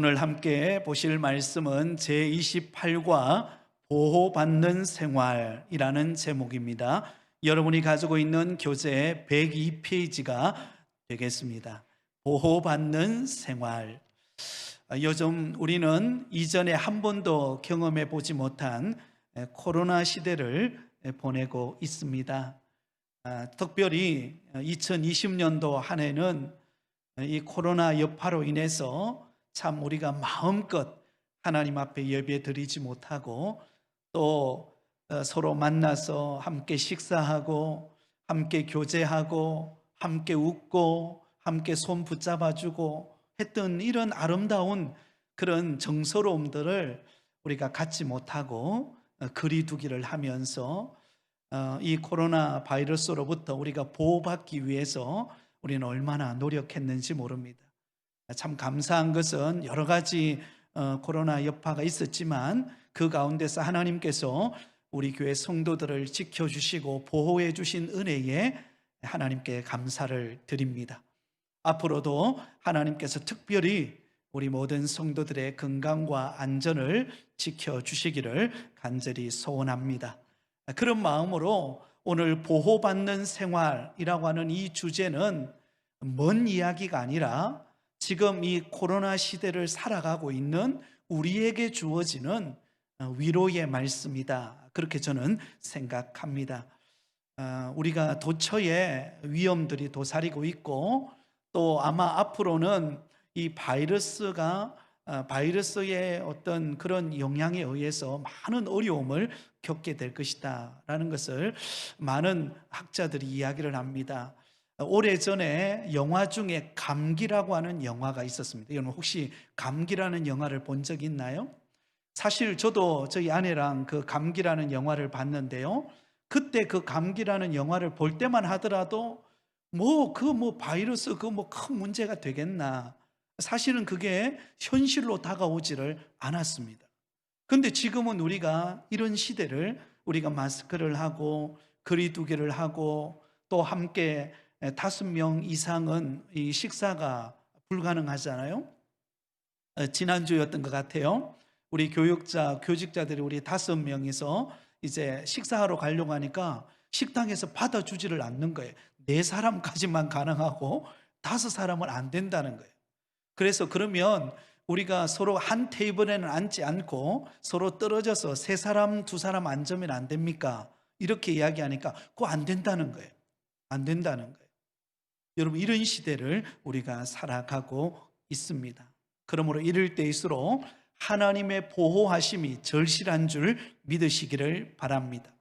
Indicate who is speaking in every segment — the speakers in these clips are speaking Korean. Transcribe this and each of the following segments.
Speaker 1: 오늘 함께 보실 말씀은 제28과 보호받는 생활이라는 제목입니다. 여러분이 가지고 있는 교재 102페이지가 되겠습니다. 보호받는 생활. 요즘 우리는 이전에 한 번도 경험해 보지 못한 코로나 시대를 보내고 있습니다. 특별히 2020년도 한 해는 이 코로나 여파로 인해서 참 우리가 마음껏 하나님 앞에 예배 드리지 못하고 또 서로 만나서 함께 식사하고 함께 교제하고 함께 웃고 함께 손 붙잡아주고 했던 이런 아름다운 그런 정서로움들을 우리가 갖지 못하고 거리두기를 하면서 이 코로나 바이러스로부터 우리가 보호받기 위해서 우리는 얼마나 노력했는지 모릅니다. 참 감사한 것은 여러 가지 코로나 여파가 있었지만 그 가운데서 하나님께서 우리 교회 성도들을 지켜주시고 보호해 주신 은혜에 하나님께 감사를 드립니다. 앞으로도 하나님께서 특별히 우리 모든 성도들의 건강과 안전을 지켜주시기를 간절히 소원합니다. 그런 마음으로 오늘 보호받는 생활이라고 하는 이 주제는 먼 이야기가 아니라 지금 이 코로나 시대를 살아가고 있는 우리에게 주어지는 위로의 말씀이다. 그렇게 저는 생각합니다. 우리가 도처에 위험들이 도사리고 있고 또 아마 앞으로는 이 바이러스의 어떤 그런 영향에 의해서 많은 어려움을 겪게 될 것이다 라는 것을 많은 학자들이 이야기를 합니다. 오래전에 영화 중에 감기라고 하는 영화가 있었습니다. 여러분 혹시 감기라는 영화를 본 적 있나요? 사실 저도 저희 아내랑 그 감기라는 영화를 봤는데요, 그때 그 감기라는 영화를 볼 때만 하더라도 바이러스 큰 문제가 되겠나, 사실은 그게 현실로 다가오지를 않았습니다. 그런데 지금은 우리가 이런 시대를 우리가 마스크를 하고 거리두기를 하고 또 함께 5명 이상은 이 식사가 불가능하잖아요. 지난주였던 것 같아요. 우리 교직자들이 우리 5명이서 이제 식사하러 가려고 하니까 식당에서 받아주지를 않는 거예요. 4사람까지만 가능하고 5사람은 안 된다는 거예요. 그래서 그러면 우리가 서로 한 테이블에는 앉지 않고 서로 떨어져서 3사람, 2사람 앉으면 안 됩니까? 이렇게 이야기하니까 그거 안 된다는 거예요. 안 된다는 거예요. 여러분, 이런 시대를 우리가 살아가고 있습니다. 그러므로 이럴 때일수록 하나님의 보호하심이 절실한 줄 믿으시기를 바랍니다.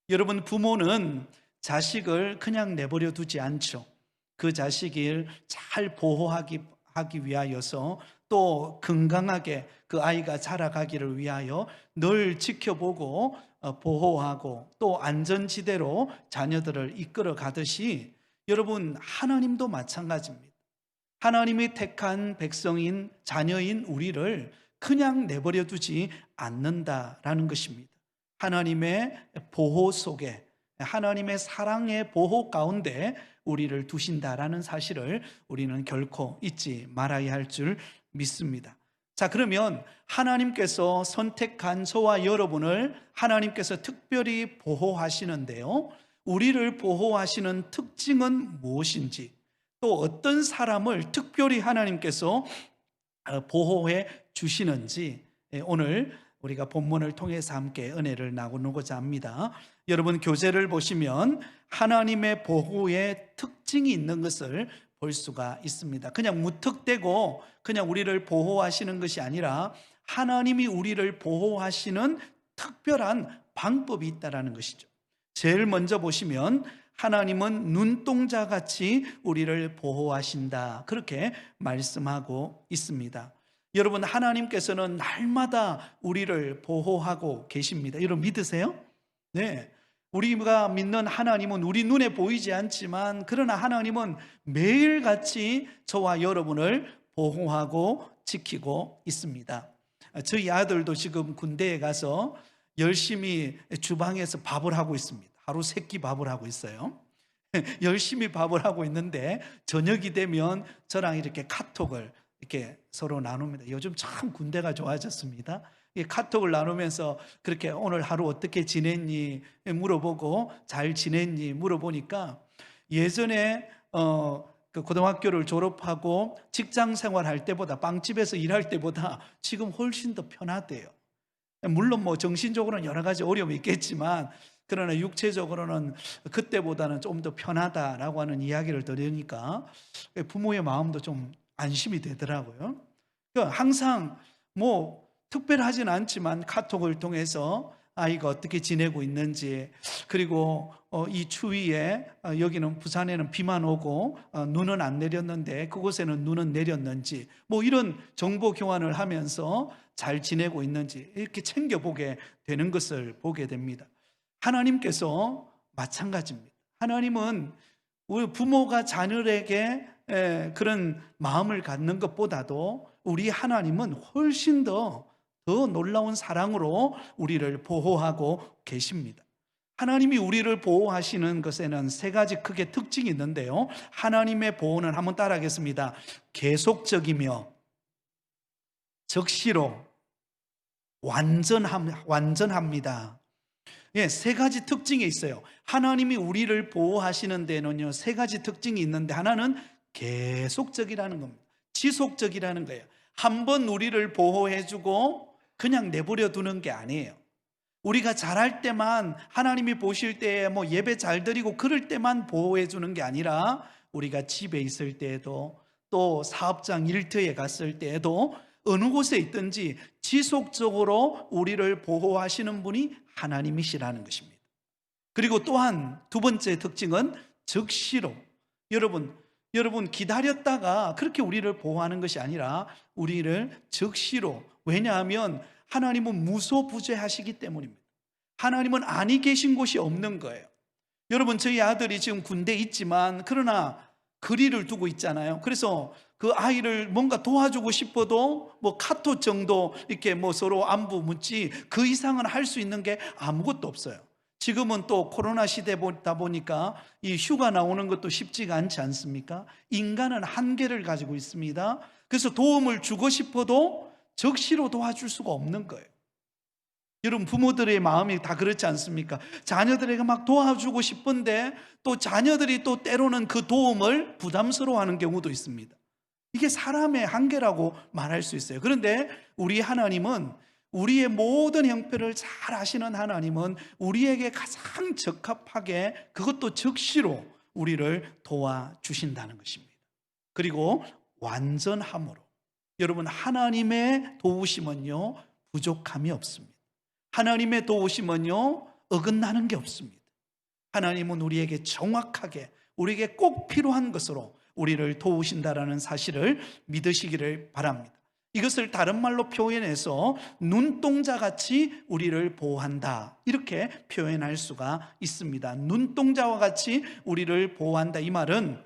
Speaker 1: 여러분, 부모는 자식을 그냥 내버려 두지 않죠. 그 자식을 잘 보호하기 위하여서 또 건강하게 그 아이가 자라가기를 위하여 늘 지켜보고 보호하고 또 안전지대로 자녀들을 이끌어 가듯이 여러분, 하나님도 마찬가지입니다. 하나님이 택한 백성인 자녀인 우리를 그냥 내버려 두지 않는다라는 것입니다. 하나님의 보호 속에, 하나님의 사랑의 보호 가운데 우리를 두신다라는 사실을 우리는 결코 잊지 말아야 할 줄 믿습니다. 자, 그러면 하나님께서 선택한 저와 여러분을 하나님께서 특별히 보호하시는데요, 우리를 보호하시는 특징은 무엇인지, 또 어떤 사람을 특별히 하나님께서 보호해 주시는지 오늘 우리가 본문을 통해서 함께 은혜를 나누고자 합니다. 여러분, 교재를 보시면 하나님의 보호의 특징이 있는 것을 볼 수가 있습니다. 그냥 무턱대고 그냥 우리를 보호하시는 것이 아니라 하나님이 우리를 보호하시는 특별한 방법이 있다는 것이죠. 제일 먼저 보시면 하나님은 눈동자같이 우리를 보호하신다, 그렇게 말씀하고 있습니다. 여러분, 하나님께서는 날마다 우리를 보호하고 계십니다. 여러분 믿으세요? 네. 우리가 믿는 하나님은 우리 눈에 보이지 않지만 그러나 하나님은 매일같이 저와 여러분을 보호하고 지키고 있습니다. 저희 아들도 지금 군대에 가서 열심히 주방에서 밥을 하고 있습니다. 하루 3끼 밥을 하고 있어요. 열심히 밥을 하고 있는데 저녁이 되면 저랑 이렇게 카톡을 이렇게 서로 나눕니다. 요즘 참 군대가 좋아졌습니다. 이 카톡을 나누면서 그렇게 오늘 하루 어떻게 지냈니 물어보고 잘 지냈니 물어보니까 예전에 그 고등학교를 졸업하고 직장 생활할 때보다 빵집에서 일할 때보다 지금 훨씬 더 편하대요. 물론 뭐 정신적으로는 여러 가지 어려움이 있겠지만 그러나 육체적으로는 그때보다는 좀 더 편하다라고 하는 이야기를 들으니까 부모의 마음도 좀 안심이 되더라고요. 항상 뭐 특별하진 않지만 카톡을 통해서 아이가 어떻게 지내고 있는지, 그리고 이 추위에 여기는 부산에는 비만 오고 눈은 안 내렸는데 그곳에는 눈은 내렸는지, 뭐 이런 정보 교환을 하면서 잘 지내고 있는지 이렇게 챙겨보게 되는 것을 보게 됩니다. 하나님께서 마찬가지입니다. 하나님은 우리 부모가 자녀에게 그런 마음을 갖는 것보다도 우리 하나님은 훨씬 더 놀라운 사랑으로 우리를 보호하고 계십니다. 하나님이 우리를 보호하시는 것에는 세 가지 크게 특징이 있는데요. 하나님의 보호는 한번 따라하겠습니다. 계속적이며 적시로 완전합니다. 예, 세 가지 특징이 있어요. 하나님이 우리를 보호하시는 데는요, 세 가지 특징이 있는데 하나는 계속적이라는 겁니다. 지속적이라는 거예요. 한번 우리를 보호해주고 그냥 내버려 두는 게 아니에요. 우리가 잘할 때만, 하나님이 보실 때에 뭐 예배 잘 드리고 그럴 때만 보호해 주는 게 아니라 우리가 집에 있을 때에도, 또 사업장 일터에 갔을 때에도, 어느 곳에 있든지 지속적으로 우리를 보호하시는 분이 하나님이시라는 것입니다. 그리고 또한 두 번째 특징은 즉시로, 여러분 기다렸다가 그렇게 우리를 보호하는 것이 아니라 우리를 즉시로, 왜냐하면 하나님은 무소부재하시기 때문입니다. 하나님은 아니 계신 곳이 없는 거예요. 여러분, 저희 아들이 지금 군대에 있지만 그러나 거리를 두고 있잖아요. 그래서 그 아이를 뭔가 도와주고 싶어도 뭐 카톡 정도 이렇게 뭐 서로 안부 묻지 그 이상은 할 수 있는 게 아무것도 없어요. 지금은 또 코로나 시대다 보니까 이 휴가 나오는 것도 쉽지가 않지 않습니까? 인간은 한계를 가지고 있습니다. 그래서 도움을 주고 싶어도 적시로 도와줄 수가 없는 거예요. 여러분, 부모들의 마음이 다 그렇지 않습니까? 자녀들에게 막 도와주고 싶은데 또 자녀들이 또 때로는 그 도움을 부담스러워하는 경우도 있습니다. 이게 사람의 한계라고 말할 수 있어요. 그런데 우리 하나님은, 우리의 모든 형편을 잘 아시는 하나님은 우리에게 가장 적합하게, 그것도 적시로 우리를 도와주신다는 것입니다. 그리고 완전함으로, 여러분, 하나님의 도우심은요 부족함이 없습니다. 하나님의 도우심은요 어긋나는 게 없습니다. 하나님은 우리에게 정확하게, 우리에게 꼭 필요한 것으로 우리를 도우신다라는 사실을 믿으시기를 바랍니다. 이것을 다른 말로 표현해서 눈동자같이 우리를 보호한다, 이렇게 표현할 수가 있습니다. 눈동자와 같이 우리를 보호한다, 이 말은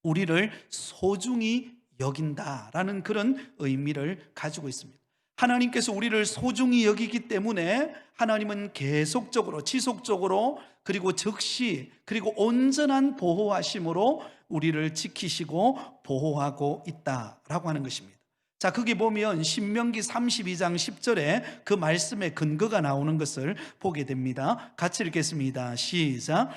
Speaker 1: 우리를 소중히 여긴다라는 그런 의미를 가지고 있습니다. 하나님께서 우리를 소중히 여기기 때문에 하나님은 계속적으로, 지속적으로, 그리고 즉시, 그리고 온전한 보호하심으로 우리를 지키시고 보호하고 있다라고 하는 것입니다. 자, 거기 보면 신명기 32장 10절에 그 말씀의 근거가 나오는 것을 보게 됩니다. 같이 읽겠습니다. 시작.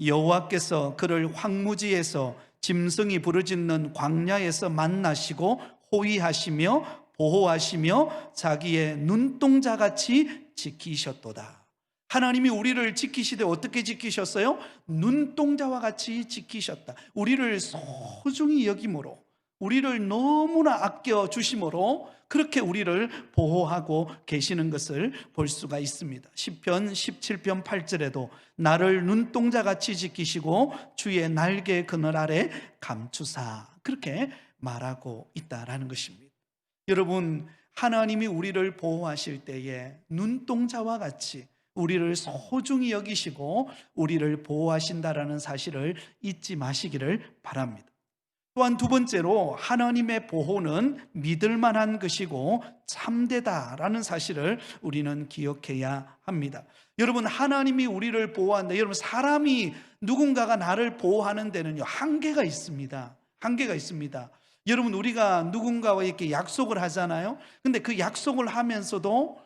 Speaker 1: 여호와께서 그를 황무지에서 짐승이 부르짖는 광야에서 만나시고 호위하시며 보호하시며 자기의 눈동자같이 지키셨도다. 하나님이 우리를 지키시되 어떻게 지키셨어요? 눈동자와 같이 지키셨다. 우리를 소중히 여김으로, 우리를 너무나 아껴 주심으로 그렇게 우리를 보호하고 계시는 것을 볼 수가 있습니다. 시편 17편 8절에도 나를 눈동자같이 지키시고 주의 날개 그늘 아래 감추사, 그렇게 말하고 있다라는 것입니다. 여러분, 하나님이 우리를 보호하실 때에 눈동자와 같이 우리를 소중히 여기시고 우리를 보호하신다라는 사실을 잊지 마시기를 바랍니다. 또한 두 번째로, 하나님의 보호는 믿을 만한 것이고 참되다라는 사실을 우리는 기억해야 합니다. 여러분, 하나님이 우리를 보호한다. 여러분, 사람이, 누군가가 나를 보호하는 데는요 한계가 있습니다. 한계가 있습니다. 여러분, 우리가 누군가와 이렇게 약속을 하잖아요. 근데 그 약속을 하면서도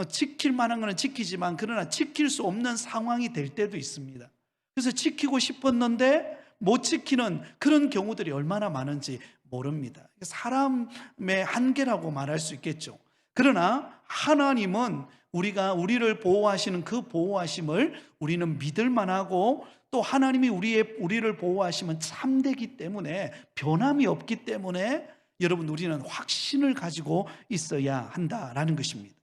Speaker 1: 지킬 만한 거는 지키지만 그러나 지킬 수 없는 상황이 될 때도 있습니다. 그래서 지키고 싶었는데 못 지키는 그런 경우들이 얼마나 많은지 모릅니다. 사람의 한계라고 말할 수 있겠죠. 그러나 하나님은 우리를 보호하시는 그 보호하심을 우리는 믿을 만하고, 또 하나님이 우리를 보호하시면 참되기 때문에, 변함이 없기 때문에 여러분, 우리는 확신을 가지고 있어야 한다라는 것입니다.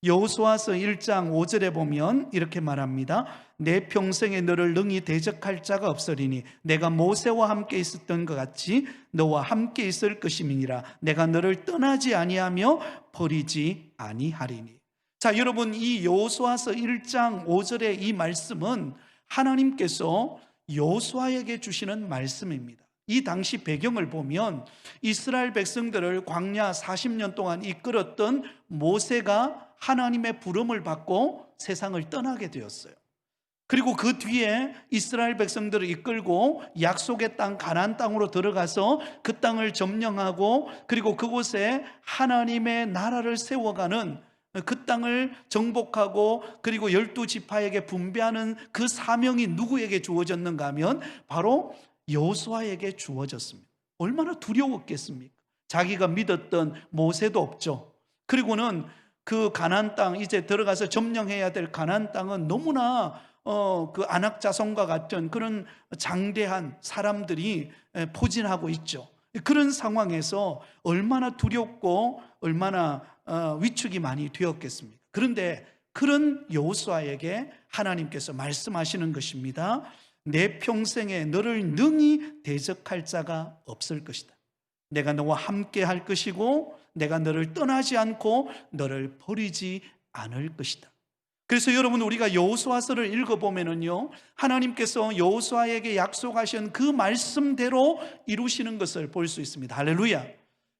Speaker 1: 여호수아서 1장 5절에 보면 이렇게 말합니다. 내 평생에 너를 능히 대적할 자가 없으리니 내가 모세와 함께 있었던 것 같이 너와 함께 있을 것임이니라. 내가 너를 떠나지 아니하며 버리지 아니하리니. 자, 여러분, 이 여호수아서 1장 5절의 이 말씀은 하나님께서 여호수아에게 주시는 말씀입니다. 이 당시 배경을 보면 이스라엘 백성들을 광야 40년 동안 이끌었던 모세가 하나님의 부름을 받고 세상을 떠나게 되었어요. 그리고 그 뒤에 이스라엘 백성들을 이끌고 약속의 땅 가나안 땅으로 들어가서 그 땅을 점령하고, 그리고 그곳에 하나님의 나라를 세워가는, 그 땅을 정복하고 그리고 12지파에게 분배하는 그 사명이 누구에게 주어졌는가 하면 바로 여호수아에게 주어졌습니다. 얼마나 두려웠겠습니까? 자기가 믿었던 모세도 없죠. 그리고는 그 가나안 땅, 이제 들어가서 점령해야 될 가나안 땅은 너무나 그 안악 자손과 같은 그런 장대한 사람들이 포진하고 있죠. 그런 상황에서 얼마나 두렵고 얼마나 위축이 많이 되었겠습니까? 그런데 그런 여호수아에게 하나님께서 말씀하시는 것입니다. 내 평생에 너를 능히 대적할 자가 없을 것이다. 내가 너와 함께 할 것이고 내가 너를 떠나지 않고 너를 버리지 않을 것이다. 그래서 여러분, 우리가 여호수아서를 읽어보면은요, 하나님께서 여호수아에게 약속하신 그 말씀대로 이루시는 것을 볼 수 있습니다. 할렐루야.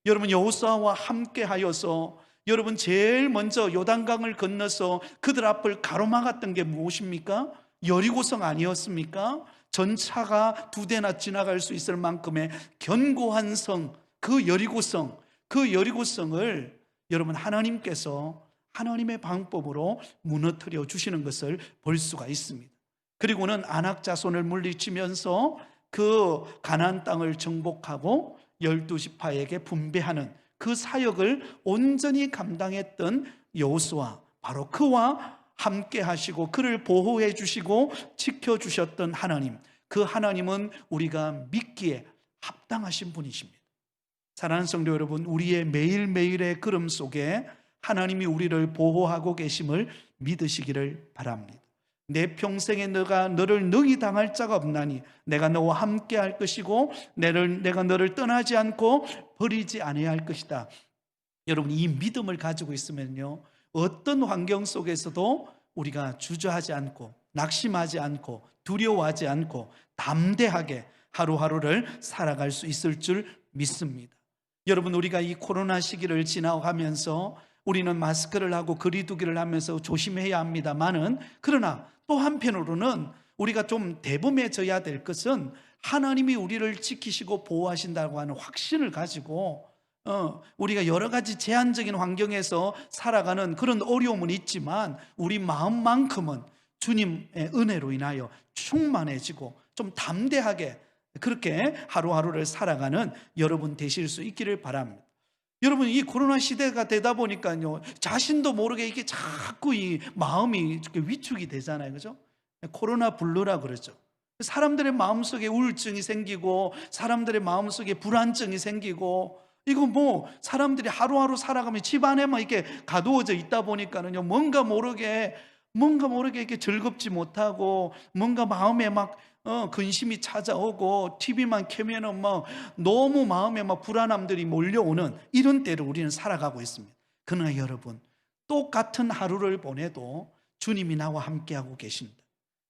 Speaker 1: 여러분, 여호수아와 함께 하여서 여러분, 제일 먼저 요단강을 건너서 그들 앞을 가로막았던 게 무엇입니까? 여리고성 아니었습니까? 전차가 2대나 지나갈 수 있을 만큼의 견고한 성, 그 여리고성을 여러분, 하나님께서 하나님의 방법으로 무너뜨려 주시는 것을 볼 수가 있습니다. 그리고는 안악 자손을 물리치면서 그 가나안 땅을 정복하고 12지파에게 분배하는 그 사역을 온전히 감당했던 여호수아, 바로 그와 함께 하시고 그를 보호해 주시고 지켜주셨던 하나님, 그 하나님은 우리가 믿기에 합당하신 분이십니다. 사랑하는 성도 여러분, 우리의 매일매일의 걸음 속에 하나님이 우리를 보호하고 계심을 믿으시기를 바랍니다. 내 평생에 너를 능히 당할 자가 없나니 내가 너와 함께 할 것이고 내가 너를 떠나지 않고 버리지 아니할 것이다. 여러분, 이 믿음을 가지고 있으면요, 어떤 환경 속에서도 우리가 주저하지 않고 낙심하지 않고 두려워하지 않고 담대하게 하루하루를 살아갈 수 있을 줄 믿습니다. 여러분, 우리가 이 코로나 시기를 지나가면서 우리는 마스크를 하고 거리두기를 하면서 조심해야 합니다만은, 그러나 또 한편으로는 우리가 좀 대범해져야 될 것은 하나님이 우리를 지키시고 보호하신다고 하는 확신을 가지고 우리가 여러 가지 제한적인 환경에서 살아가는 그런 어려움은 있지만 우리 마음만큼은 주님의 은혜로 인하여 충만해지고 좀 담대하게 그렇게 하루하루를 살아가는 여러분 되실 수 있기를 바랍니다. 여러분, 이 코로나 시대가 되다 보니까요, 자신도 모르게 이게 자꾸 이 마음이 위축이 되잖아요. 그죠? 코로나 블루라 그러죠. 사람들의 마음속에 우울증이 생기고 사람들의 마음속에 불안증이 생기고, 이거 뭐 사람들이 하루하루 살아가면 집 안에만 이렇게 가두어져 있다 보니까는요, 뭔가 모르게 이렇게 즐겁지 못하고 뭔가 마음에 막 근심이 찾아오고 TV만 켜면은 막 너무 마음에 막 불안함들이 몰려오는 이런 때를 우리는 살아가고 있습니다. 그러나 여러분, 똑같은 하루를 보내도 주님이 나와 함께하고 계신다.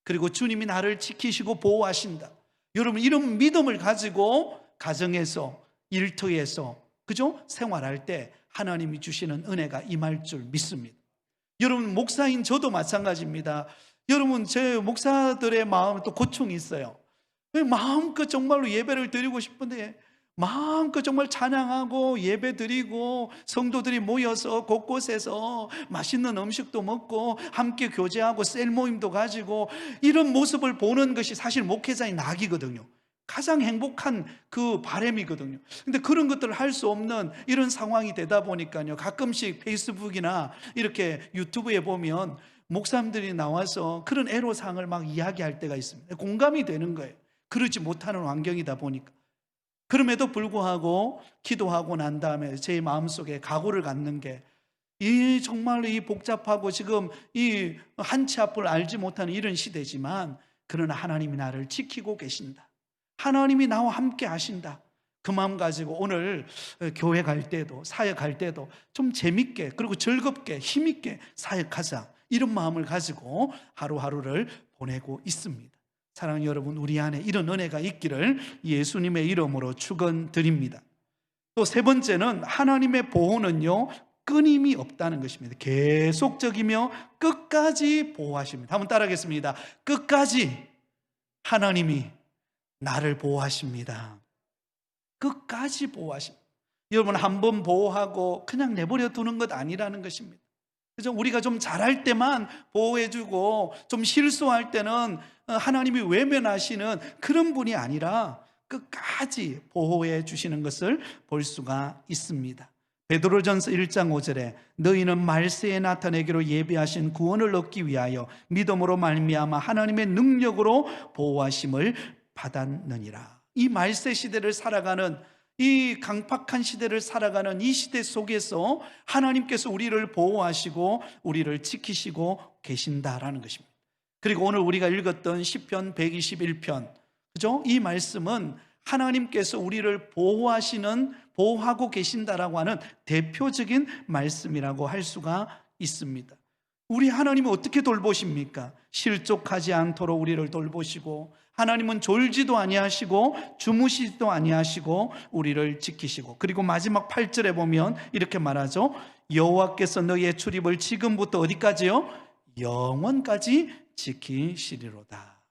Speaker 1: 그리고 주님이 나를 지키시고 보호하신다. 여러분, 이런 믿음을 가지고 가정에서, 일터에서, 그죠? 생활할 때 하나님이 주시는 은혜가 임할 줄 믿습니다. 여러분, 목사인 저도 마찬가지입니다. 여러분, 제 목사들의 마음에 또 고충이 있어요. 마음껏 정말로 예배를 드리고 싶은데 마음껏 정말 찬양하고 예배드리고 성도들이 모여서 곳곳에서 맛있는 음식도 먹고 함께 교제하고 셀 모임도 가지고 이런 모습을 보는 것이 사실 목회자의 낙이거든요. 가장 행복한 그 바람이거든요. 근데 그런 것들을 할 수 없는 이런 상황이 되다 보니까요, 가끔씩 페이스북이나 이렇게 유튜브에 보면 목사님들이 나와서 그런 애로사항을 막 이야기할 때가 있습니다. 공감이 되는 거예요. 그러지 못하는 환경이다 보니까. 그럼에도 불구하고 기도하고 난 다음에 제 마음속에 각오를 갖는 게, 이 정말 이 복잡하고 지금 이 한치 앞을 알지 못하는 이런 시대지만 그러나 하나님이 나를 지키고 계신다, 하나님이 나와 함께 하신다, 그 마음 가지고 오늘 교회 갈 때도 사역할 때도 좀 재밌게 그리고 즐겁게 힘있게 사역하자, 이런 마음을 가지고 하루하루를 보내고 있습니다. 사랑하는 여러분, 우리 안에 이런 은혜가 있기를 예수님의 이름으로 축원드립니다. 또 세 번째는 하나님의 보호는요, 끊임이 없다는 것입니다. 계속적이며 끝까지 보호하십니다. 한번 따라하겠습니다. 끝까지 하나님이 나를 보호하십니다. 끝까지 보호하십니다. 여러분, 한번 보호하고 그냥 내버려 두는 것 아니라는 것입니다. 그죠? 우리가 좀 잘할 때만 보호해주고 좀 실수할 때는 하나님이 외면하시는 그런 분이 아니라 끝까지 보호해 주시는 것을 볼 수가 있습니다. 베드로전서 1장 5절에 너희는 말세에 나타내기로 예비하신 구원을 얻기 위하여 믿음으로 말미암아 하나님의 능력으로 보호하심을 받았느니라. 이 말세 시대를 살아가는, 이 강팍한 시대를 살아가는 이 시대 속에서 하나님께서 우리를 보호하시고 우리를 지키시고 계신다라는 것입니다. 그리고 오늘 우리가 읽었던 시편 121편, 그죠? 이 말씀은 하나님께서 우리를 보호하고 계신다라고 하는 대표적인 말씀이라고 할 수가 있습니다. 우리 하나님은 어떻게 돌보십니까? 실족하지 않도록 우리를 돌보시고, 하나님은 졸지도 아니하시고 주무시지도 아니하시고 우리를 지키시고, 그리고 마지막 8절에 보면 이렇게 말하죠. 여호와께서 너희의 출입을 지금부터 어디까지요? 영원까지 지키시리로다.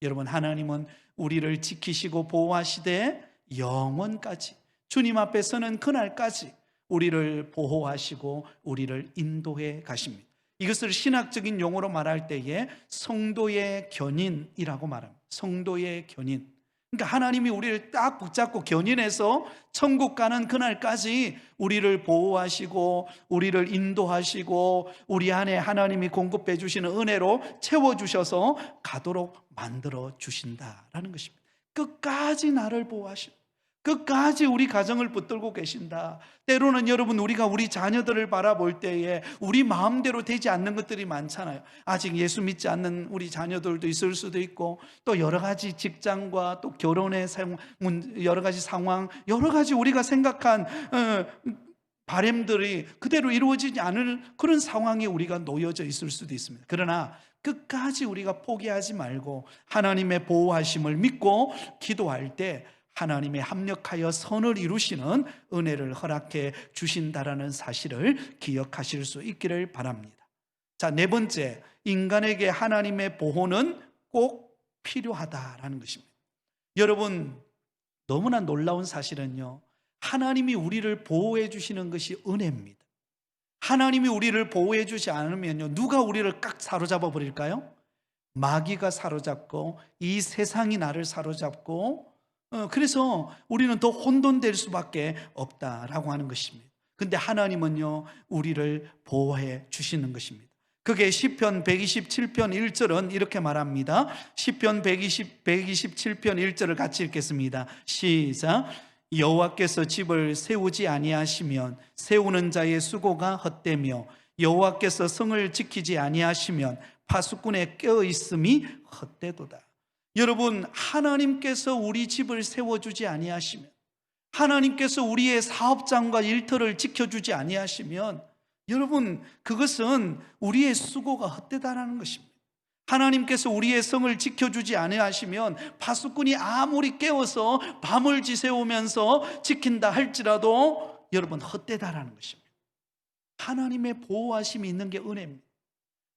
Speaker 1: 여러분, 하나님은 우리를 지키시고 보호하시되 영원까지, 주님 앞에 서는 그날까지 우리를 보호하시고 우리를 인도해 가십니다. 이것을 신학적인 용어로 말할 때에 성도의 견인이라고 말합니다. 성도의 견인. 그러니까 하나님이 우리를 딱 붙잡고 견인해서 천국 가는 그날까지 우리를 보호하시고 우리를 인도하시고 우리 안에 하나님이 공급해 주시는 은혜로 채워주셔서 가도록 만들어 주신다라는 것입니다. 끝까지 나를 보호하시고 끝까지 우리 가정을 붙들고 계신다. 때로는 여러분, 우리가 우리 자녀들을 바라볼 때에 우리 마음대로 되지 않는 것들이 많잖아요. 아직 예수 믿지 않는 우리 자녀들도 있을 수도 있고, 또 여러 가지 직장과 또 결혼의 여러 가지 상황, 여러 가지 우리가 생각한 바람들이 그대로 이루어지지 않을 그런 상황에 우리가 놓여져 있을 수도 있습니다. 그러나 끝까지 우리가 포기하지 말고 하나님의 보호하심을 믿고 기도할 때 하나님의 합력하여 선을 이루시는 은혜를 허락해 주신다라는 사실을 기억하실 수 있기를 바랍니다. 자, 네 번째, 인간에게 하나님의 보호는 꼭 필요하다라는 것입니다. 여러분, 너무나 놀라운 사실은요, 하나님이 우리를 보호해 주시는 것이 은혜입니다. 하나님이 우리를 보호해 주지 않으면요, 누가 우리를 깍 사로잡아 버릴까요? 마귀가 사로잡고 이 세상이 나를 사로잡고, 그래서 우리는 더 혼돈될 수밖에 없다라고 하는 것입니다. 근데 하나님은요, 우리를 보호해 주시는 것입니다. 그게 시편 127편 1절은 이렇게 말합니다. 시편 127편 1절을 같이 읽겠습니다. 시작. 여호와께서 집을 세우지 아니하시면 세우는 자의 수고가 헛되며 여호와께서 성을 지키지 아니하시면 파수꾼의 껴있음이 헛되도다. 여러분, 하나님께서 우리 집을 세워주지 아니하시면, 하나님께서 우리의 사업장과 일터를 지켜주지 아니하시면, 여러분, 그것은 우리의 수고가 헛되다라는 것입니다. 하나님께서 우리의 성을 지켜주지 아니하시면 파수꾼이 아무리 깨워서 밤을 지새우면서 지킨다 할지라도 여러분, 헛되다라는 것입니다. 하나님의 보호하심이 있는 게 은혜입니다.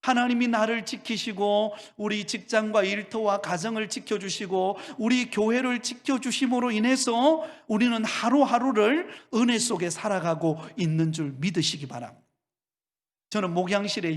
Speaker 1: 하나님이 나를 지키시고 우리 직장과 일터와 가정을 지켜주시고 우리 교회를 지켜주심으로 인해서 우리는 하루하루를 은혜 속에 살아가고 있는 줄 믿으시기 바랍니다. 저는 목양실에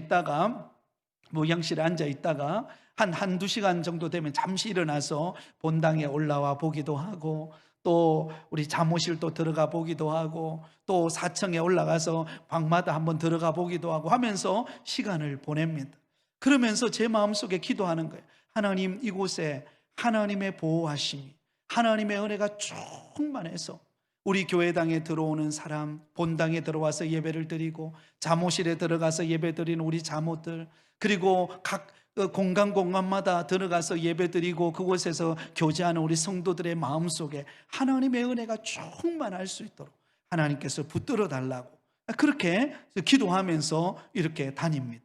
Speaker 1: 앉아 있다가 한두 시간 정도 되면 잠시 일어나서 본당에 올라와 보기도 하고, 또 우리 사무실도 들어가 보기도 하고, 또 4층에 올라가서 방마다 한번 들어가 보기도 하고 하면서 시간을 보냅니다. 그러면서 제 마음속에 기도하는 거예요. 하나님, 이곳에 하나님의 보호하심이, 하나님의 은혜가 충만해서 우리 교회당에 들어오는 사람, 본당에 들어와서 예배를 드리고 자모실에 들어가서 예배 드리는 우리 자모들, 그리고 각 공간마다 들어가서 예배 드리고 그곳에서 교제하는 우리 성도들의 마음속에 하나님의 은혜가 충만할 수 있도록 하나님께서 붙들어 달라고 그렇게 기도하면서 이렇게 다닙니다.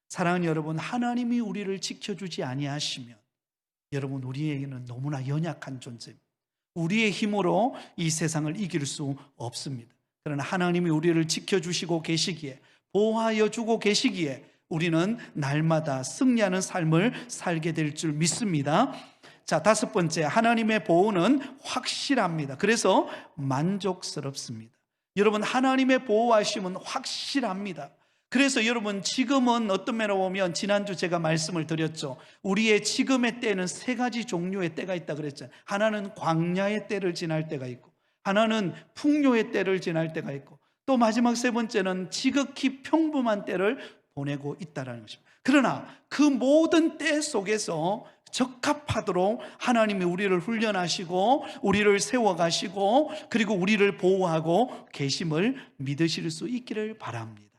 Speaker 1: 사랑하는 여러분, 하나님이 우리를 지켜주지 아니하시면 여러분, 우리에게는 너무나 연약한 존재입니다. 우리의 힘으로 이 세상을 이길 수 없습니다. 그러나 하나님이 우리를 지켜주시고 계시기에, 보호하여 주고 계시기에 우리는 날마다 승리하는 삶을 살게 될 줄 믿습니다. 자, 5번째, 하나님의 보호는 확실합니다. 그래서 만족스럽습니다. 여러분, 하나님의 보호하심은 확실합니다. 그래서 여러분, 지금은 어떤 면으로 보면 지난주 제가 말씀을 드렸죠. 우리의 지금의 때는 3가지 종류의 때가 있다 그랬잖아요. 하나는 광야의 때를 지날 때가 있고, 하나는 풍요의 때를 지날 때가 있고, 또 마지막 3번째는 지극히 평범한 때를 보내고 있다는 것입니다. 그러나 그 모든 때 속에서 적합하도록 하나님이 우리를 훈련하시고 우리를 세워가시고 그리고 우리를 보호하고 계심을 믿으실 수 있기를 바랍니다.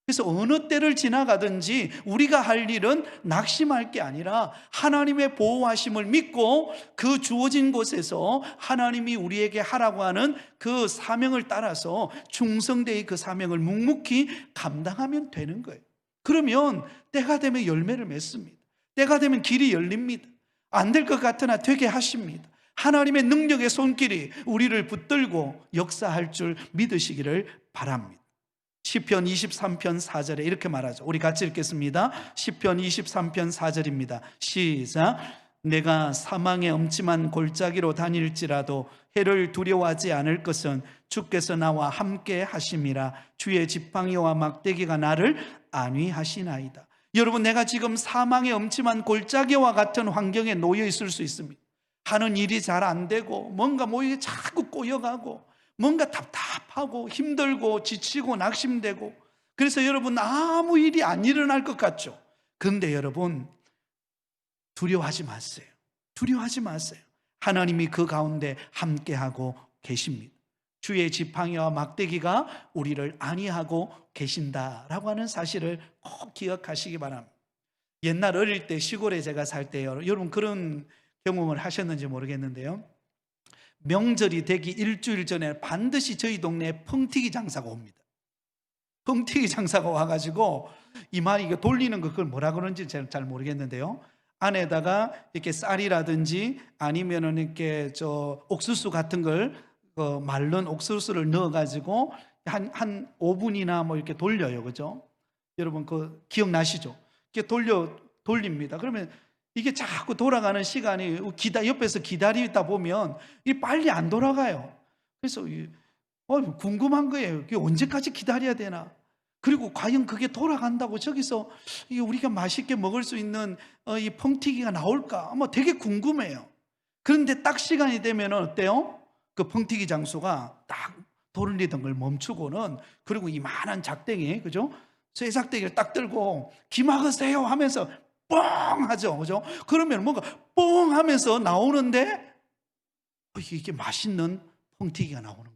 Speaker 1: 그래서 어느 때를 지나가든지 우리가 할 일은 낙심할 게 아니라 하나님의 보호하심을 믿고 그 주어진 곳에서 하나님이 우리에게 하라고 하는 그 사명을 따라서 충성되이 그 사명을 묵묵히 감당하면 되는 거예요. 그러면 때가 되면 열매를 맺습니다. 때가 되면 길이 열립니다. 안 될 것 같으나 되게 하십니다. 하나님의 능력의 손길이 우리를 붙들고 역사할 줄 믿으시기를 바랍니다. 시편 23편 4절에 이렇게 말하죠. 우리 같이 읽겠습니다. 시편 23편 4절입니다. 시작. 내가 사망의 엄침한 골짜기로 다닐지라도 해를 두려워하지 않을 것은 주께서 나와 함께 하심이라. 주의 지팡이와 막대기가 나를 안위하시나이다. 여러분, 내가 지금 사망의 엄침한 골짜기와 같은 환경에 놓여 있을 수 있습니다. 하는 일이 잘 안 되고 뭔가 이게 자꾸 꼬여가고 뭔가 답답하고 힘들고 지치고 낙심되고, 그래서 여러분 아무 일이 안 일어날 것 같죠. 그런데 여러분, 두려워하지 마세요. 두려워하지 마세요. 하나님이 그 가운데 함께하고 계십니다. 주의 지팡이와 막대기가 우리를 안위하고 계신다라고 하는 사실을 꼭 기억하시기 바랍니다. 옛날 어릴 때 시골에 제가 살 때요, 여러분 그런 경험을 하셨는지 모르겠는데요, 명절이 되기 일주일 전에 반드시 저희 동네에 펑튀기 장사가 옵니다. 펑튀기 장사가 와가지고 이거 돌리는 거 그걸 뭐라 그러는지 잘 모르겠는데요, 안에다가 이렇게 쌀이라든지 아니면은 이렇게 옥수수 같은 걸 말른 옥수수를 넣어가지고 한 5분이나 이렇게 돌려요, 그죠? 여러분 기억나시죠? 이렇게 돌립니다. 그러면 이게 자꾸 돌아가는 시간이 옆에서 기다리다 보면 이게 빨리 안 돌아가요. 그래서 궁금한 거예요. 이게 언제까지 기다려야 되나? 그리고 과연 그게 돌아간다고 저기서 우리가 맛있게 먹을 수 있는 이 펑튀기가 나올까? 되게 궁금해요. 그런데 딱 시간이 되면 어때요? 그 펑튀기 장수가 딱 돌리던 걸 멈추고는, 그리고 이만한 작대기, 그죠? 쇠작대기를 딱 들고 기막으세요 하면서 뻥 하죠, 그죠? 그러면 뭔가 뻥 하면서 나오는데 이게 맛있는 펑튀기가 나오는 거예요.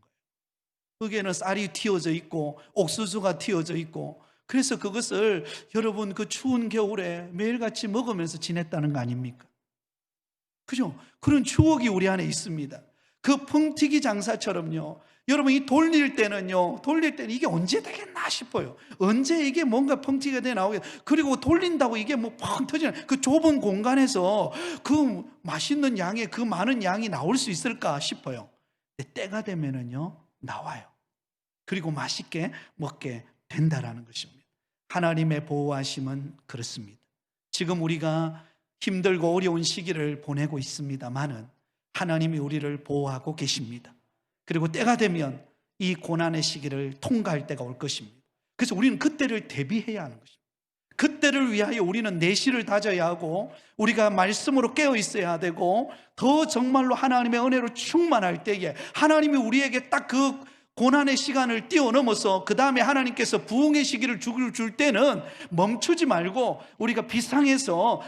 Speaker 1: 거기에는 쌀이 튀어져 있고 옥수수가 튀어져 있고, 그래서 그것을 여러분 그 추운 겨울에 매일같이 먹으면서 지냈다는 거 아닙니까? 그죠? 그런 추억이 우리 안에 있습니다. 그 펑튀기 장사처럼요, 여러분 이 돌릴 때는 이게 언제 되겠나 싶어요. 언제 이게 뭔가 펑튀기가 돼 나오게, 그리고 돌린다고 이게 펑 터지는 그 좁은 공간에서 그 맛있는 양의 그 많은 양이 나올 수 있을까 싶어요. 근데 때가 되면은요 나와요. 그리고 맛있게 먹게 된다라는 것입니다. 하나님의 보호하심은 그렇습니다. 지금 우리가 힘들고 어려운 시기를 보내고 있습니다만은 하나님이 우리를 보호하고 계십니다. 그리고 때가 되면 이 고난의 시기를 통과할 때가 올 것입니다. 그래서 우리는 그때를 대비해야 하는 것입니다. 그때를 위하여 우리는 내실을 다져야 하고 우리가 말씀으로 깨어 있어야 되고 더 정말로 하나님의 은혜로 충만할 때에 하나님이 우리에게 딱 그 고난의 시간을 뛰어넘어서 그 다음에 하나님께서 부흥의 시기를 줄 때는 멈추지 말고 우리가 비상에서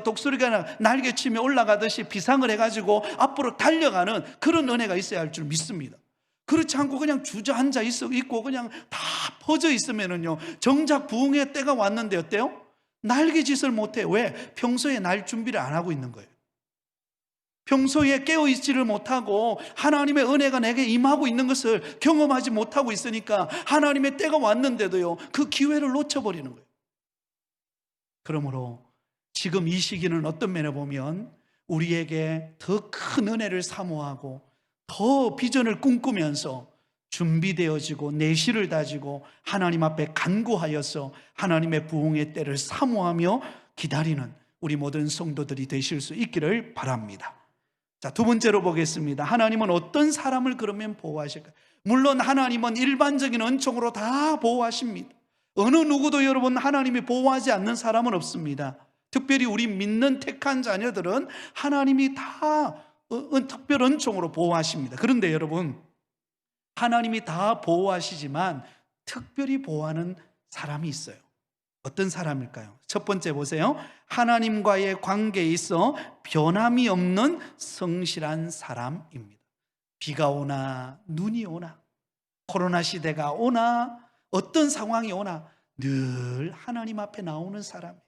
Speaker 1: 독수리가 날개치며 올라가듯이 비상을 해가지고 앞으로 달려가는 그런 은혜가 있어야 할 줄 믿습니다. 그렇지 않고 그냥 주저앉아 있고 그냥 다 퍼져 있으면은요, 정작 부흥의 때가 왔는데 어때요? 날개짓을 못해. 왜? 평소에 날 준비를 안 하고 있는 거예요. 평소에 깨어있지를 못하고 하나님의 은혜가 내게 임하고 있는 것을 경험하지 못하고 있으니까 하나님의 때가 왔는데도요, 그 기회를 놓쳐버리는 거예요. 그러므로 지금 이 시기는 어떤 면에 보면 우리에게 더 큰 은혜를 사모하고 더 비전을 꿈꾸면서 준비되어지고 내실을 다지고 하나님 앞에 간구하여서 하나님의 부흥의 때를 사모하며 기다리는 우리 모든 성도들이 되실 수 있기를 바랍니다. 자, 두 번째로 보겠습니다. 하나님은 어떤 사람을 그러면 보호하실까요? 물론 하나님은 일반적인 은총으로 다 보호하십니다. 어느 누구도 여러분 하나님이 보호하지 않는 사람은 없습니다. 특별히 우리 믿는 택한 자녀들은 하나님이 다 특별 은총으로 보호하십니다. 그런데 여러분, 하나님이 다 보호하시지만 특별히 보호하는 사람이 있어요. 어떤 사람일까요? 첫 번째 보세요. 하나님과의 관계에 있어 변함이 없는 성실한 사람입니다. 비가 오나 눈이 오나 코로나 시대가 오나 어떤 상황이 오나 늘 하나님 앞에 나오는 사람이에요.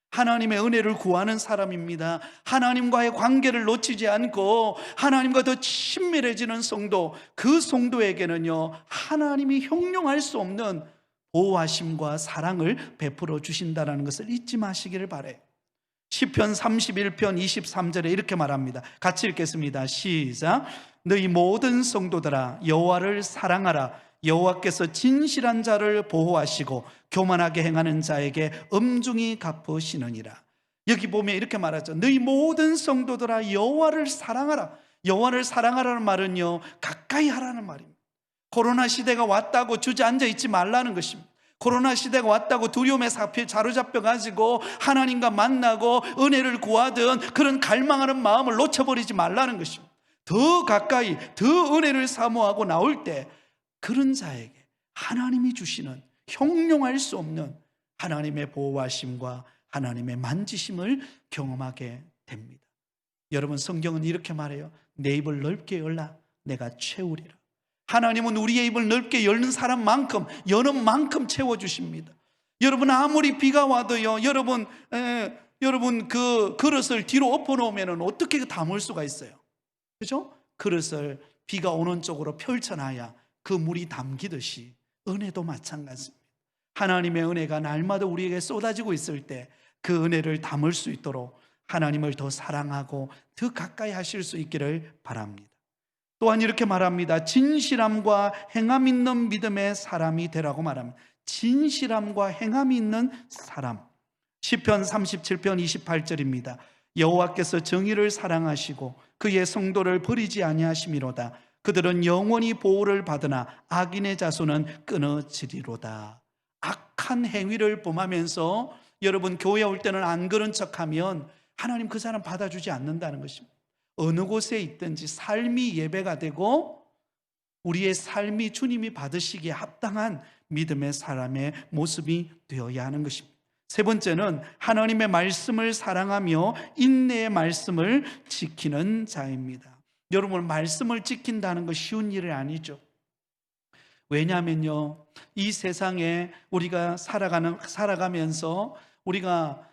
Speaker 1: 하나님의 은혜를 구하는 사람입니다. 하나님과의 관계를 놓치지 않고 하나님과 더 친밀해지는 성도, 그 성도에게는요, 하나님이 형용할 수 없는 보호하심과 사랑을 베풀어 주신다는 것을 잊지 마시기를 바라요. 시편 31편 23절에 이렇게 말합니다. 같이 읽겠습니다. 시작. 너희 모든 성도들아 여호와를 사랑하라. 여호와께서 진실한 자를 보호하시고 교만하게 행하는 자에게 엄중히 갚으시느니라. 여기 보면 이렇게 말하죠. 너희 모든 성도들아 여호와를 사랑하라. 여호와를 사랑하라는 말은요, 가까이 하라는 말입니다. 코로나 시대가 왔다고 주저앉아 있지 말라는 것입니다. 코로나 시대가 왔다고 두려움에 사로잡혀가지고 하나님과 만나고 은혜를 구하던 그런 갈망하는 마음을 놓쳐버리지 말라는 것입니다. 더 가까이 더 은혜를 사모하고 나올 때 그런 자에게 하나님이 주시는 형용할 수 없는 하나님의 보호하심과 하나님의 만지심을 경험하게 됩니다. 여러분, 성경은 이렇게 말해요. 내 입을 넓게 열라 내가 채우리라. 하나님은 우리의 입을 넓게 열는 사람만큼 여는 만큼 채워주십니다. 여러분, 아무리 비가 와도요, 여러분 그 그릇을 뒤로 엎어놓으면 어떻게 담을 수가 있어요? 그죠? 그릇을 비가 오는 쪽으로 펼쳐놔야 그 물이 담기듯이 은혜도 마찬가지입니다. 하나님의 은혜가 날마다 우리에게 쏟아지고 있을 때 그 은혜를 담을 수 있도록 하나님을 더 사랑하고 더 가까이 하실 수 있기를 바랍니다. 또한 이렇게 말합니다. 진실함과 행함 있는 믿음의 사람이 되라고 말합니다. 진실함과 행함이 있는 사람. 시편 37편 28절입니다. 여호와께서 정의를 사랑하시고 그의 성도를 버리지 아니하심이로다. 그들은 영원히 보호를 받으나 악인의 자손은 끊어지리로다. 악한 행위를 범하면서 여러분 교회 올 때는 안 그런 척하면 하나님 그 사람 받아주지 않는다는 것입니다. 어느 곳에 있든지 삶이 예배가 되고 우리의 삶이 주님이 받으시기에 합당한 믿음의 사람의 모습이 되어야 하는 것입니다. 세 번째는 하나님의 말씀을 사랑하며 인내의 말씀을 지키는 자입니다. 여러분, 말씀을 지킨다는 것 쉬운 일이 아니죠. 왜냐하면요, 이 세상에 우리가 살아가면서 우리가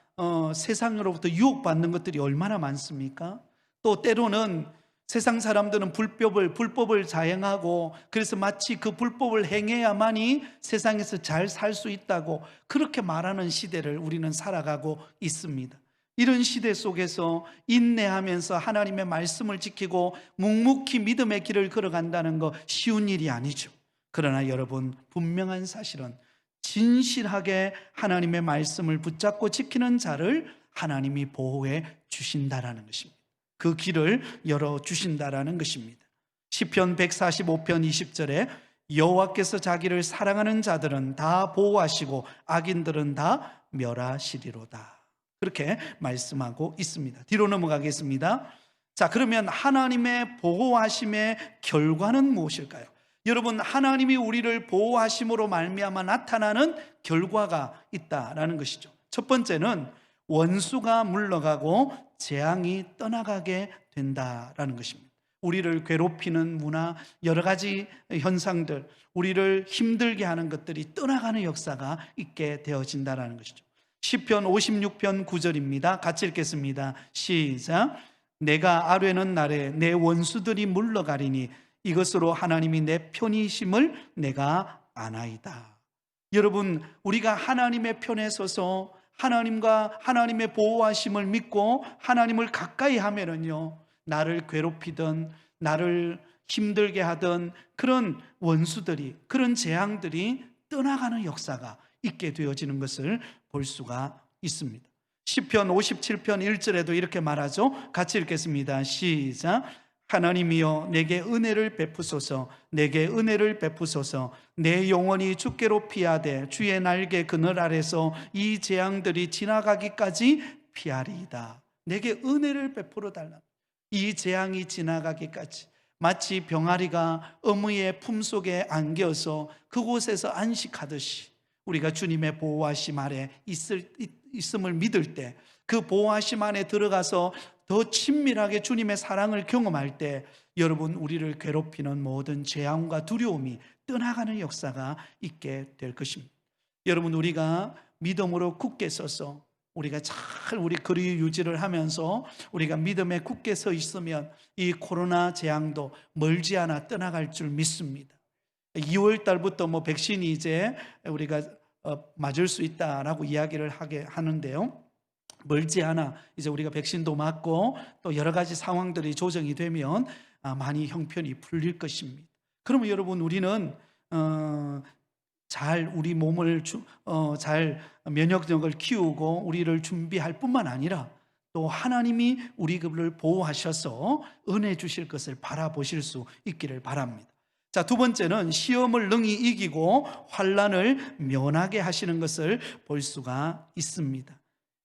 Speaker 1: 세상으로부터 유혹받는 것들이 얼마나 많습니까? 또 때로는 세상 사람들은 불법을 자행하고 그래서 마치 그 불법을 행해야만이 세상에서 잘 살 수 있다고 그렇게 말하는 시대를 우리는 살아가고 있습니다. 이런 시대 속에서 인내하면서 하나님의 말씀을 지키고 묵묵히 믿음의 길을 걸어간다는 거 쉬운 일이 아니죠. 그러나 여러분, 분명한 사실은 진실하게 하나님의 말씀을 붙잡고 지키는 자를 하나님이 보호해 주신다라는 것입니다. 그 길을 열어 주신다라는 것입니다. 시편 145편 20절에 여호와께서 자기를 사랑하는 자들은 다 보호하시고 악인들은 다 멸하시리로다. 그렇게 말씀하고 있습니다. 뒤로 넘어가겠습니다. 자, 그러면 하나님의 보호하심의 결과는 무엇일까요? 여러분, 하나님이 우리를 보호하심으로 말미암아 나타나는 결과가 있다라는 것이죠. 첫 번째는 원수가 물러가고 재앙이 떠나가게 된다라는 것입니다. 우리를 괴롭히는 문화, 여러 가지 현상들, 우리를 힘들게 하는 것들이 떠나가는 역사가 있게 되어진다라는 것이죠. 시편 56편 9절입니다. 같이 읽겠습니다. 시작. 내가 아뢰는 날에 내 원수들이 물러가리니 이것으로 하나님이 내 편이심을 내가 아나이다. 여러분, 우리가 하나님의 편에 서서 하나님과 하나님의 보호하심을 믿고 하나님을 가까이 하면은요, 나를 괴롭히던, 나를 힘들게 하던 그런 원수들이, 그런 재앙들이 떠나가는 역사가 있게 되어지는 것을 볼 수가 있습니다. 시편 57편 1절에도 이렇게 말하죠. 같이 읽겠습니다. 시작. 하나님이여 내게 은혜를 베푸소서, 내게 은혜를 베푸소서. 내 영혼이 주께로 피하되 주의 날개 그늘 아래서 이 재앙들이 지나가기까지 피하리이다. 내게 은혜를 베풀어 달라. 이 재앙이 지나가기까지. 마치 병아리가 어머니의 품속에 안겨서 그곳에서 안식하듯이 우리가 주님의 보호하심 아래 있음을 믿을 때, 그 보호하심 안에 들어가서 더 친밀하게 주님의 사랑을 경험할 때, 여러분, 우리를 괴롭히는 모든 재앙과 두려움이 떠나가는 역사가 있게 될 것입니다. 여러분, 우리가 믿음으로 굳게 서서 우리가 잘 우리 거리 유지를 하면서 우리가 믿음에 굳게 서 있으면 이 코로나 재앙도 멀지 않아 떠나갈 줄 믿습니다. 2월 달부터 백신이 이제 우리가 맞을 수 있다라고 이야기를 하는데요. 멀지 않아 이제 우리가 백신도 맞고 또 여러 가지 상황들이 조정이 되면 많이 형편이 풀릴 것입니다. 그러면 여러분, 우리는 잘 우리 몸을 잘 면역력을 키우고 우리를 준비할 뿐만 아니라 또 하나님이 우리를 보호하셔서 은혜 주실 것을 바라보실 수 있기를 바랍니다. 자, 두 번째는 시험을 능히 이기고 환난을 면하게 하시는 것을 볼 수가 있습니다.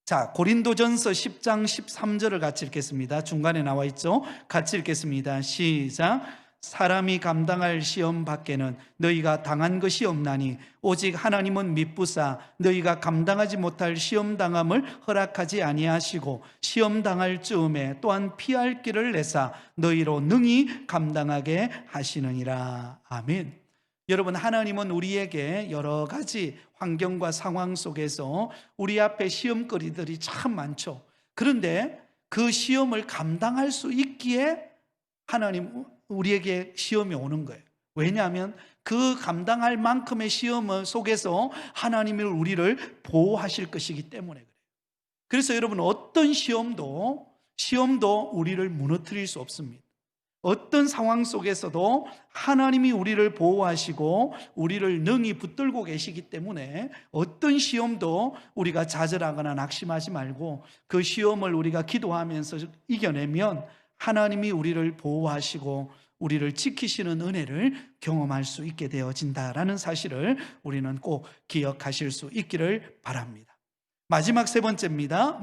Speaker 1: 자, 고린도전서 10장 13절을 같이 읽겠습니다. 중간에 나와 있죠. 같이 읽겠습니다. 시작. 사람이 감당할 시험 밖에는 너희가 당한 것이 없나니 오직 하나님은 미쁘사 너희가 감당하지 못할 시험 당함을 허락하지 아니하시고 시험 당할 즈음에 또한 피할 길을 내사 너희로 능히 감당하게 하시느니라. 아멘. 여러분, 하나님은 우리에게 여러 가지 환경과 상황 속에서 우리 앞에 시험거리들이 참 많죠. 그런데 그 시험을 감당할 수 있기에 하나님 우리에게 시험이 오는 거예요. 왜냐하면 그 감당할 만큼의 시험 속에서 하나님이 우리를 보호하실 것이기 때문에 그래요. 그래서 여러분, 어떤 시험도 우리를 무너뜨릴 수 없습니다. 어떤 상황 속에서도 하나님이 우리를 보호하시고 우리를 능히 붙들고 계시기 때문에 어떤 시험도 우리가 좌절하거나 낙심하지 말고 그 시험을 우리가 기도하면서 이겨내면 하나님이 우리를 보호하시고 우리를 지키시는 은혜를 경험할 수 있게 되어진다라는 사실을 우리는 꼭 기억하실 수 있기를 바랍니다. 마지막 세 번째입니다.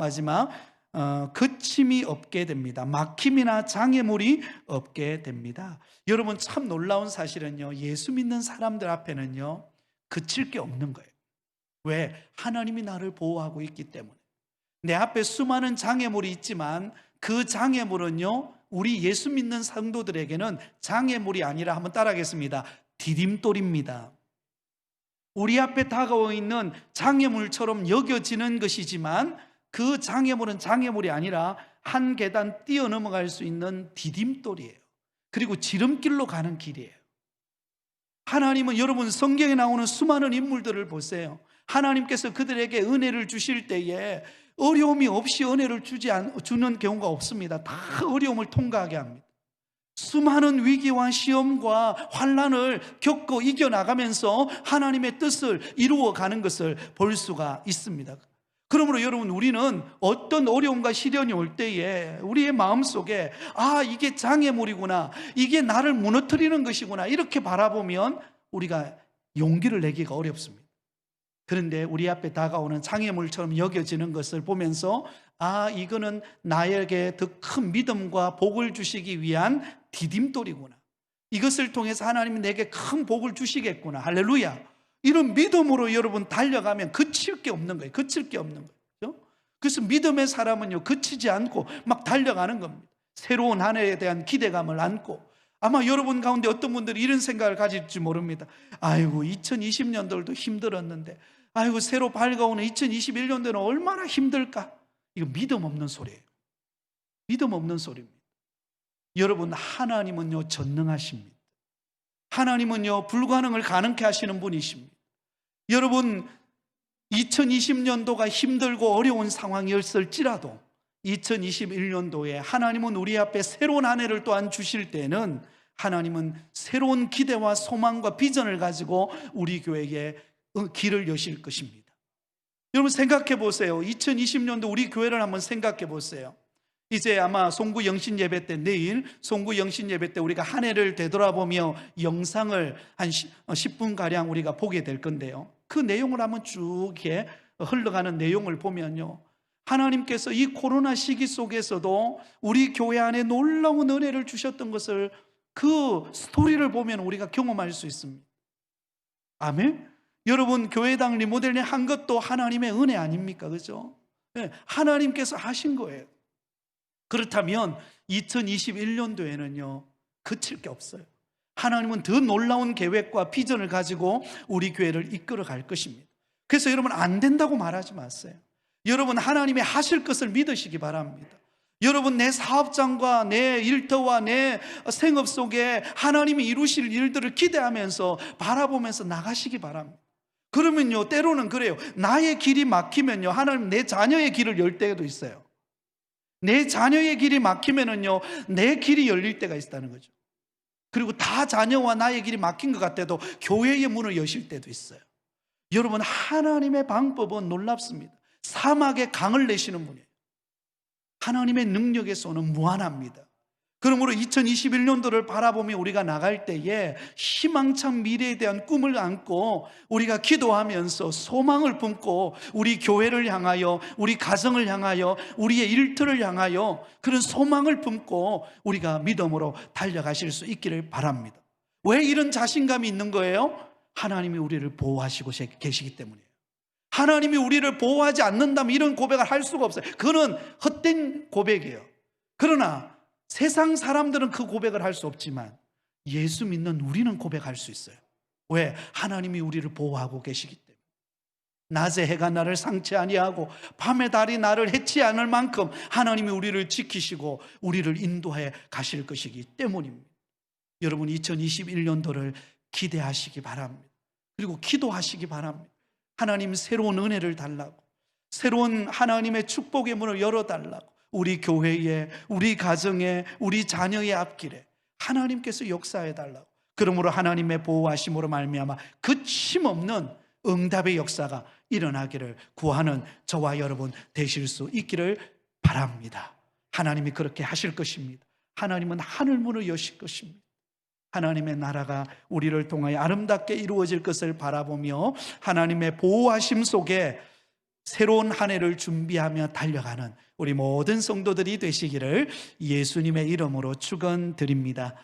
Speaker 1: 그침이 없게 됩니다. 막힘이나 장애물이 없게 됩니다. 여러분, 참 놀라운 사실은요, 예수 믿는 사람들 앞에는요 그칠 게 없는 거예요. 왜? 하나님이 나를 보호하고 있기 때문에. 내 앞에 수많은 장애물이 있지만 그 장애물은요, 우리 예수 믿는 성도들에게는 장애물이 아니라, 한번 따라하겠습니다, 디딤돌입니다. 우리 앞에 다가와 있는 장애물처럼 여겨지는 것이지만 그 장애물은 장애물이 아니라 한 계단 뛰어넘어갈 수 있는 디딤돌이에요. 그리고 지름길로 가는 길이에요. 하나님은, 여러분, 성경에 나오는 수많은 인물들을 보세요. 하나님께서 그들에게 은혜를 주실 때에 어려움이 없이 은혜를 주는 경우가 없습니다. 다 어려움을 통과하게 합니다. 수많은 위기와 시험과 환난을 겪고 이겨나가면서 하나님의 뜻을 이루어가는 것을 볼 수가 있습니다. 그러므로 여러분, 우리는 어떤 어려움과 시련이 올 때에 우리의 마음속에 이게 장애물이구나, 이게 나를 무너뜨리는 것이구나, 이렇게 바라보면 우리가 용기를 내기가 어렵습니다. 그런데 우리 앞에 다가오는 장애물처럼 여겨지는 것을 보면서 이거는 나에게 더 큰 믿음과 복을 주시기 위한 디딤돌이구나, 이것을 통해서 하나님이 내게 큰 복을 주시겠구나, 할렐루야, 이런 믿음으로 여러분 달려가면 그칠 게 없는 거예요. 그칠 게 없는 거예요. 그래서 믿음의 사람은요, 그치지 않고 막 달려가는 겁니다. 새로운 한 해에 대한 기대감을 안고. 아마 여러분 가운데 어떤 분들이 이런 생각을 가질지 모릅니다. 아이고, 2020년도도 힘들었는데, 아이고, 새로 밝아오는 2021년도는 얼마나 힘들까. 이거 믿음 없는 소리예요. 믿음 없는 소리입니다. 여러분, 하나님은요 전능하십니다. 하나님은요 불가능을 가능케 하시는 분이십니다. 여러분, 2020년도가 힘들고 어려운 상황이었을지라도 2021년도에 하나님은 우리 앞에 새로운 한 해를 또한 주실 때는 하나님은 새로운 기대와 소망과 비전을 가지고 우리 교회에 길을 여실 것입니다. 여러분, 생각해 보세요. 2020년도 우리 교회를 한번 생각해 보세요. 이제 아마 송구 영신 예배 때, 내일 송구 영신 예배 때 우리가 한 해를 되돌아보며 영상을 한 10분가량 우리가 보게 될 건데요, 그 내용을 한번 쭉 이렇게 흘러가는 내용을 보면요, 하나님께서 이 코로나 시기 속에서도 우리 교회 안에 놀라운 은혜를 주셨던 것을, 그 스토리를 보면 우리가 경험할 수 있습니다. 아멘. 여러분, 교회당 리모델링 한 것도 하나님의 은혜 아닙니까? 그죠? 네, 하나님께서 하신 거예요. 그렇다면 2021년도에는요 그칠 게 없어요. 하나님은 더 놀라운 계획과 비전을 가지고 우리 교회를 이끌어 갈 것입니다. 그래서 여러분, 안 된다고 말하지 마세요. 여러분, 하나님의 하실 것을 믿으시기 바랍니다. 여러분, 내 사업장과 내 일터와 내 생업 속에 하나님이 이루실 일들을 기대하면서 바라보면서 나가시기 바랍니다. 그러면요, 때로는 그래요. 나의 길이 막히면요, 하나님 내 자녀의 길을 열 때도 있어요. 내 자녀의 길이 막히면은요, 내 길이 열릴 때가 있다는 거죠. 그리고 다 자녀와 나의 길이 막힌 것 같아도 교회의 문을 여실 때도 있어요. 여러분, 하나님의 방법은 놀랍습니다. 사막에 강을 내시는 분이에요. 하나님의 능력에서는 무한합니다. 그러므로 2021년도를 바라보며 우리가 나갈 때에 희망찬 미래에 대한 꿈을 안고 우리가 기도하면서 소망을 품고 우리 교회를 향하여, 우리 가정을 향하여, 우리의 일터를 향하여 그런 소망을 품고 우리가 믿음으로 달려가실 수 있기를 바랍니다. 왜 이런 자신감이 있는 거예요? 하나님이 우리를 보호하시고 계시기 때문이에요. 하나님이 우리를 보호하지 않는다면 이런 고백을 할 수가 없어요. 그건 헛된 고백이에요. 그러나 세상 사람들은 그 고백을 할 수 없지만 예수 믿는 우리는 고백할 수 있어요. 왜? 하나님이 우리를 보호하고 계시기 때문에. 낮에 해가 나를 상치 아니하고 밤에 달이 나를 해치 않을 만큼 하나님이 우리를 지키시고 우리를 인도해 가실 것이기 때문입니다. 여러분, 2021년도를 기대하시기 바랍니다. 그리고 기도하시기 바랍니다. 하나님 새로운 은혜를 달라고, 새로운 하나님의 축복의 문을 열어달라고, 우리 교회에, 우리 가정에, 우리 자녀의 앞길에 하나님께서 역사해달라고. 그러므로 하나님의 보호하심으로 말미암아 그침없는 응답의 역사가 일어나기를 구하는 저와 여러분 되실 수 있기를 바랍니다. 하나님이 그렇게 하실 것입니다. 하나님은 하늘문을 여실 것입니다. 하나님의 나라가 우리를 통하여 아름답게 이루어질 것을 바라보며 하나님의 보호하심 속에 새로운 한 해를 준비하며 달려가는 우리 모든 성도들이 되시기를 예수님의 이름으로 축원드립니다.